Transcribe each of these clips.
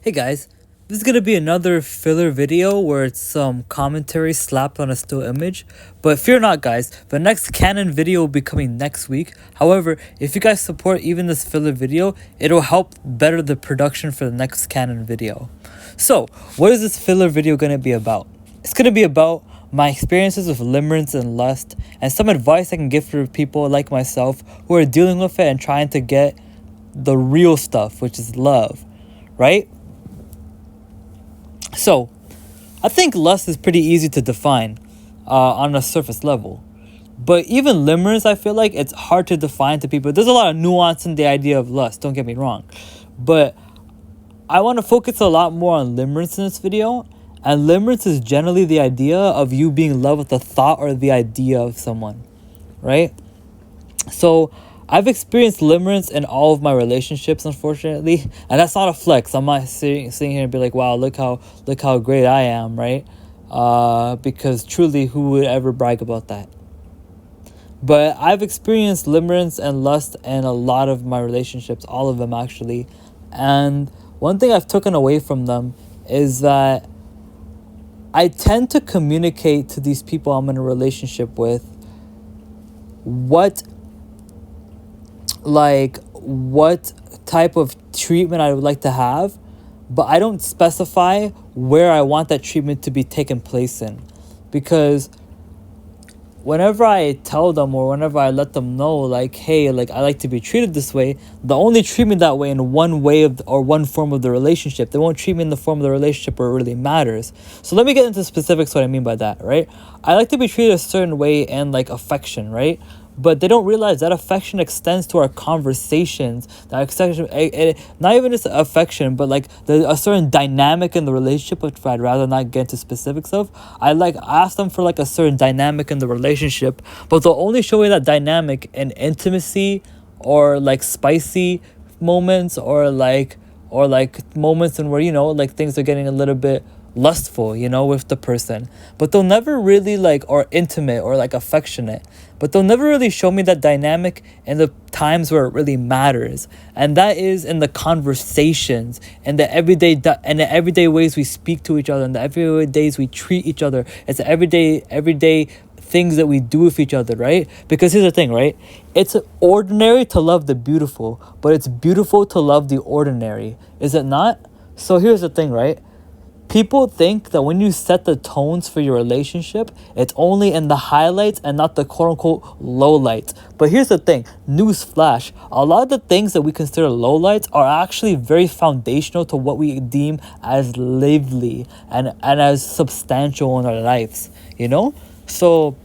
Hey guys, this is gonna be another filler video where it's some commentary slapped on a still image. But fear not guys, the next canon video will be coming next week. However, if you guys support even this filler video, it'll help better the production for the next canon video. So, what is this filler video gonna be about? It's gonna be about my experiences with limerence and lust, and some advice I can give for people like myself who are dealing with it and trying to get the real stuff, which is love, right? So, I think lust is pretty easy to define on a surface level. But even limerence, I feel like it's hard to define to people. There's a lot of nuance in the idea of lust, don't get me wrong. But I want to focus a lot more on limerence in this video. And limerence is generally the idea of you being in love with the thought or the idea of someone, right? So I've experienced limerence in all of my relationships, unfortunately, and that's not a flex. I'm not sitting here and be like, wow, look how great I am, right? Because truly, who would ever brag about that? But I've experienced limerence and lust in a lot of my relationships, all of them actually. And one thing I've taken away from them is that I tend to communicate to these people I'm in a relationship with what type of treatment I would like to have, but I don't specify where I want that treatment to be taken place in. Because whenever I tell them or whenever I let them know, like, hey, like, I like to be treated this way, they only treat me that way in one way or one form of the relationship. They won't treat me in the form of the relationship where it really matters. So let me get into specifics what I mean by that, right? I like to be treated a certain way in, like, affection, right? But they don't realize that affection extends to our conversations. That affection, not even just affection, but like a certain dynamic in the relationship, which I'd rather not get into specifics of. I ask them for like a certain dynamic in the relationship, but they'll only show me that dynamic in intimacy or like spicy moments or like moments in where, you know, like things are getting a little bit lustful, you know, with the person, but they'll never really or intimate or like affectionate, but they'll never really show me that dynamic in the times where it really matters, and that is in the conversations and the everyday ways we speak to each other and the everyday days we treat each other. It's the everyday things that we do with each other, right? Because here's the thing, right? It's ordinary to love the beautiful, but it's beautiful to love the ordinary, is it not? So here's the thing, right? People think that when you set the tones for your relationship, it's only in the highlights and not the quote-unquote lowlights. But here's the thing, newsflash, a lot of the things that we consider lowlights are actually very foundational to what we deem as lively and as substantial in our lives, you know? So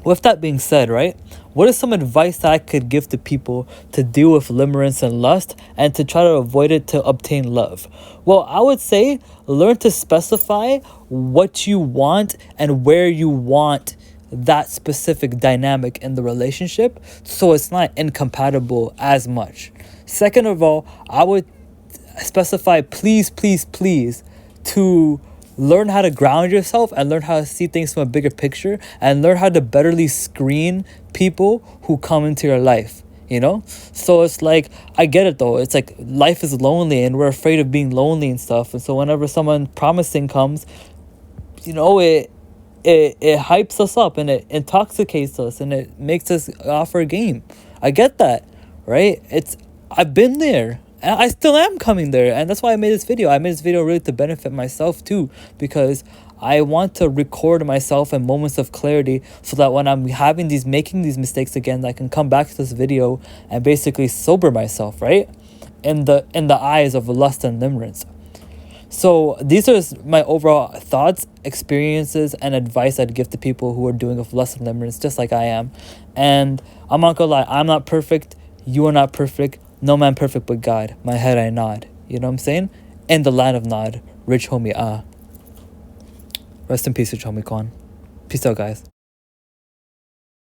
with that being said, right, what is some advice that I could give to people to deal with limerence and lust and to try to avoid it to obtain love? Well, I would say learn to specify what you want and where you want that specific dynamic in the relationship so it's not incompatible as much. Second of all, I would specify please to learn how to ground yourself and learn how to see things from a bigger picture and learn how to betterly screen people who come into your life, you know? So it's like, I get it though. It's like life is lonely and we're afraid of being lonely and stuff. And so whenever someone promising comes, you know, it hypes us up and it intoxicates us and it makes us offer a game. I get that, right? I've been there. And I still am coming there, and that's why I made this video. I made this video really to benefit myself too, because I want to record myself in moments of clarity so that when I'm making these mistakes again, I can come back to this video and basically sober myself, right? In the eyes of lust and limerence. So these are my overall thoughts, experiences, and advice I'd give to people who are doing with lust and limerence, just like I am. And I'm not gonna lie, I'm not perfect. You are not perfect. No man perfect but God. My head I nod. You know what I'm saying? In the land of Nod. Rich homie Rest in peace, Rich homie Kwan. Peace out, guys.